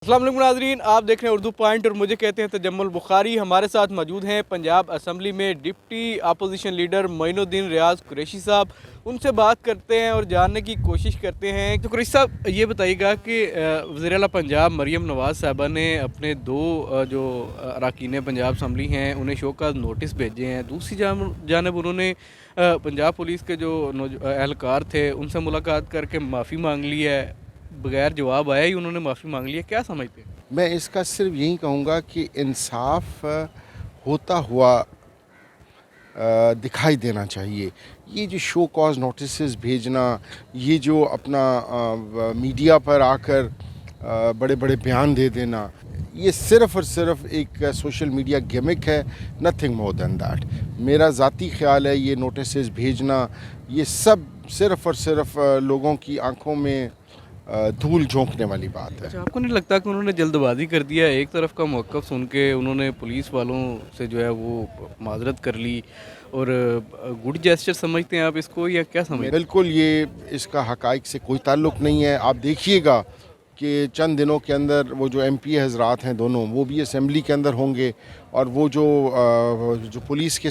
अस्सलाम वालेकुम नाज़रीन, आप देख रहे हैं उर्दू पॉइंट और मुझे कहते हैं तजम्मुल बुखारी। हमारे साथ मौजूद हैं पंजाब असम्बली में डिप्टी अपोजिशन लीडर मोइनुद्दीन रियाज कुरैशी साहब। उनसे बात करते हैं और जानने की कोशिश करते हैं। तो कुरैशी साहब, ये बताइएगा कि वज़ीर आला पंजाब मरियम नवाज़ साहबा ने अपने दो जो अरकान पंजाब असम्बली हैं उन्हें शो का नोटिस भेजे हैं। दूसरी जानब उन्होंने पंजाब पुलिस के जो एहलकार थे उनसे मुलाकात करके माफ़ी मांग ली है। बगैर जवाब आया ही उन्होंने माफ़ी मांग ली है। क्या समझते हैं? मैं इसका सिर्फ यही कहूँगा कि इंसाफ होता हुआ दिखाई देना चाहिए। ये जो शो कॉज नोटिस भेजना, ये जो अपना मीडिया पर आकर बड़े बड़े बयान दे देना, ये सिर्फ़ और सिर्फ एक सोशल मीडिया गिमिक है, नथिंग मोर दैन दैट। मेरा ज़ाती ख़्याल है ये नोटिस भेजना, ये सब सिर्फ़ और सिर्फ लोगों की आंखों में धूल झोंकने वाली बात है। अच्छा, आपको नहीं लगता कि उन्होंने जल्दबाजी कर दिया? एक तरफ का मौक़िफ़ सुन के उन्होंने पुलिस वालों से जो है वो माज़रत कर ली और गुड जेस्चर समझते हैं आप इसको, या क्या समझते हैं? बिल्कुल, ये इसका हक़ाइक़ से कोई ताल्लुक़ नहीं है। आप देखिएगा कि चंद दिनों के अंदर वो जो MP हज़रात हैं दोनों, वो भी असम्बली के अंदर होंगे, और वो जो पुलिस के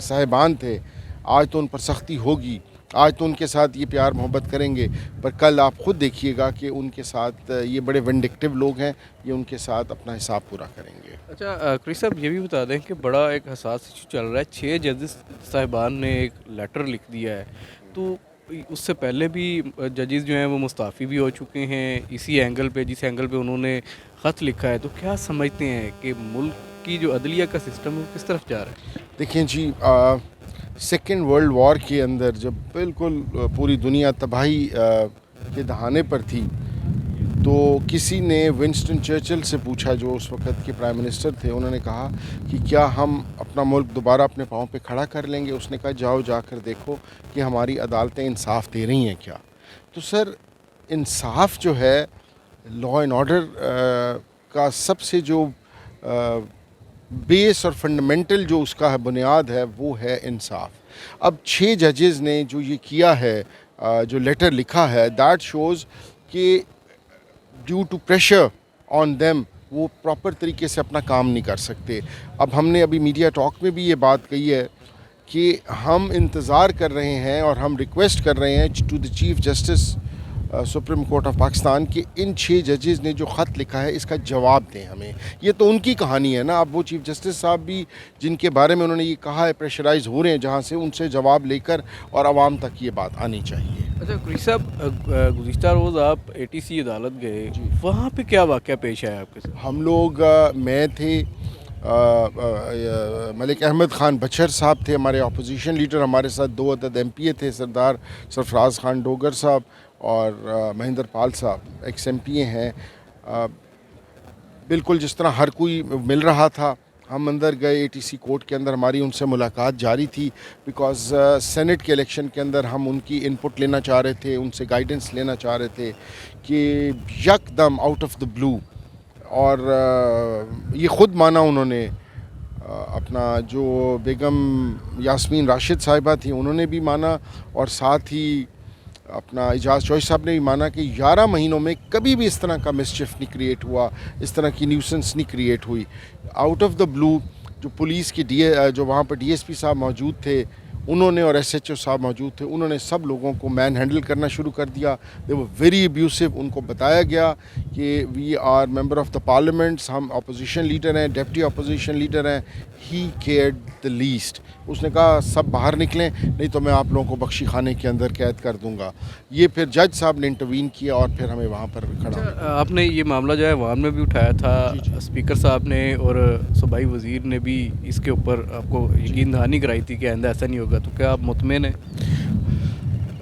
साहिबान थे, आज तो उन पर सख्ती होगी, आज तो उनके साथ ये प्यार मोहब्बत करेंगे, पर कल आप ख़ुद देखिएगा कि उनके साथ ये बड़े विंडिक्टिव लोग हैं, ये उनके साथ अपना हिसाब पूरा करेंगे। अच्छा, कुरैशी साहब, ये भी बता दें कि बड़ा एक हसास इशू चल रहा है। 6 जजेस साहिबान ने एक लेटर लिख दिया है, तो उससे पहले भी जजेस जो हैं वो मुस्ताफ़ी भी हो चुके हैं इसी एंगल पे, जिस एंगल पे उन्होंने ख़त लिखा है। तो क्या समझते हैं कि मुल्क की जो अदलिया का सिस्टम है वो किस तरफ जा रहा है? देखिए जी, सेकेंड वर्ल्ड वॉर के अंदर जब बिल्कुल पूरी दुनिया तबाही के दहाने पर थी, तो किसी ने विंस्टन चर्चिल से पूछा, जो उस वक़्त के प्राइम मिनिस्टर थे, उन्होंने कहा कि क्या हम अपना मुल्क दोबारा अपने पाँव पे खड़ा कर लेंगे? उसने कहा, जाओ जाकर देखो कि हमारी अदालतें इंसाफ दे रही हैं क्या। तो सर, इंसाफ जो है, लॉ एंड ऑर्डर का सबसे जो बेस और फंडामेंटल जो उसका है, बुनियाद है, वो है इंसाफ। अब 6 जजेस ने जो ये किया है, जो लेटर लिखा है, दैट शोज़ कि due to pressure on them वो प्रॉपर तरीके से अपना काम नहीं कर सकते। अब हमने अभी मीडिया टॉक में भी ये बात कही है कि हम इंतज़ार कर रहे हैं और हम रिक्वेस्ट कर रहे हैं to the chief justice supreme court of Pakistan कि इन 6 जजेस ने जो ख़त लिखा है इसका जवाब दें हमें। ये तो उनकी कहानी है ना। अब वो चीफ जस्टिस साहब भी, जिनके बारे में उन्होंने ये कहा है, प्रेशराइज़ हो रहे हैं जहाँ से, उनसे जवाब लेकर और आवाम तक ये बात आनी चाहिए। अच्छा कुरैशी साहब, गुज़िश्ता रोज़ आप ATC अदालत गए, वहाँ पे क्या वाक़या पेश आया आपके साथ? हम लोग, मैं थे, मलिक अहमद ख़ान बशर साहब थे हमारे अपोजिशन लीडर, हमारे साथ 2 अदद MPA थे, सरदार सरफराज ख़ान डोगर साहब और महेंद्र पाल साहब एक्स MPA हैं। बिल्कुल जिस तरह हर कोई मिल रहा था, हम अंदर गए ATC कोर्ट के अंदर, हमारी उनसे मुलाकात जारी थी, बिकॉज़ सेनेट के इलेक्शन के अंदर हम उनकी इनपुट लेना चाह रहे थे, उनसे गाइडेंस लेना चाह रहे थे कि यकदम आउट ऑफ द ब्लू, और ये ख़ुद माना उन्होंने, अपना जो बेगम यास्मीन राशिद साहिबा थी उन्होंने भी माना, और साथ ही अपना इजाज़ चौधरी साहब ने भी माना कि 11 महीनों में कभी भी इस तरह का मिसचिफ नहीं क्रिएट हुआ, इस तरह की न्यूसेंस नहीं क्रिएट हुई। आउट ऑफ द ब्लू जो पुलिस की जो वहाँ पर DSP साहब मौजूद थे, उन्होंने, और SHO साहब मौजूद थे, उन्होंने सब लोगों को मैन हैंडल करना शुरू कर दिया। They were very abusive. उनको बताया गया कि we are member of the parliaments, हम अपोजिशन लीडर हैं, डिप्टी अपोजिशन लीडर हैं। He cared the least. उसने कहा, सब बाहर निकलें, नहीं तो मैं आप लोगों को बख्शी खाने के अंदर कैद कर दूंगा। ये फिर जज साहब ने इंटरवीन किया और फिर हमें वहाँ पर खड़ा। आपने ये मामला जो है अवाम में भी उठाया था, स्पीकर साहब ने और सूबाई वज़ीर ने भी इसके ऊपर आपको यकीन दहानी कराई थी कि आइंदा ऐसा नहीं होगा, तो क्या आप मुतमईन हैं?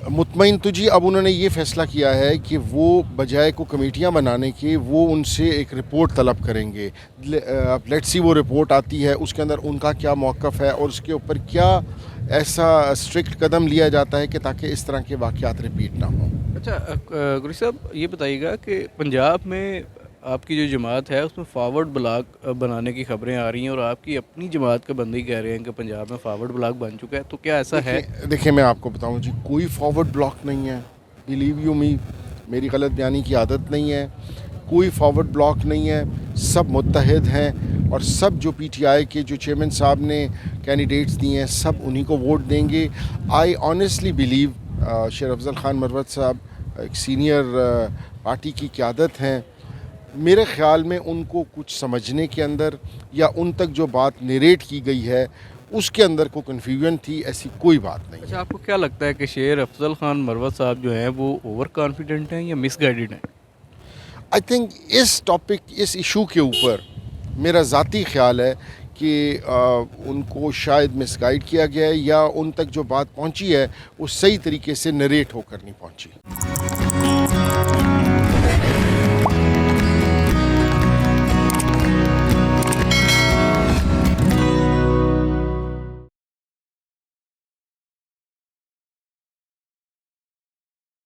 मुतमईन तो जी, अब उन्होंने ये फ़ैसला किया है कि वो बजाय को कमेटियाँ बनाने के, वो उनसे एक रिपोर्ट तलब करेंगे। अब लेट्स सी वो रिपोर्ट आती है, उसके अंदर उनका क्या मौक़िफ़ है और उसके ऊपर क्या ऐसा स्ट्रिक्ट कदम लिया जाता है कि ताकि इस तरह के वाक़यात रिपीट ना हों। अच्छा कुरैशी साहब, ये बताइएगा कि पंजाब में आपकी जो जमात है उसमें फॉरवर्ड ब्लॉक बनाने की खबरें आ रही हैं, और आपकी अपनी जमात के बंदे ही कह रहे हैं कि पंजाब में फॉरवर्ड ब्लॉक बन चुका है, तो क्या ऐसा है? देखिए, मैं आपको बताऊं जी, कोई फॉरवर्ड ब्लॉक नहीं है। बिलीव यू मी, मेरी गलत बयानी की आदत नहीं है। کوئی فارورڈ بلاک نہیں ہے, سب متحد ہیں, اور سب جو پی ٹی آئی کے جو چیئرمین صاحب نے کینڈیڈیٹس دیے ہیں سب انہی کو ووٹ دیں گے. آئی آنیسٹلی بلیو شیر افضل خان مروت صاحب ایک سینئر پارٹی کی قیادت ہیں, میرے خیال میں ان کو کچھ سمجھنے کے اندر یا ان تک جو بات نیریٹ کی گئی ہے اس کے اندر کوئی کنفیوژن تھی, ایسی کوئی بات نہیں. اچھا, آپ کو کیا لگتا ہے کہ شیر افضل خان مروت صاحب جو ہیں وہ اوور کانفیڈنٹ ہیں یا مس گائیڈڈ ہیں؟ آئی تھنک اس ٹاپک, اس ایشو کے اوپر میرا ذاتی خیال ہے کہ ان کو شاید مس گائیڈ کیا گیا ہے, یا ان تک جو بات پہنچی ہے وہ صحیح طریقے سے نریٹ ہو کر نہیں پہنچی.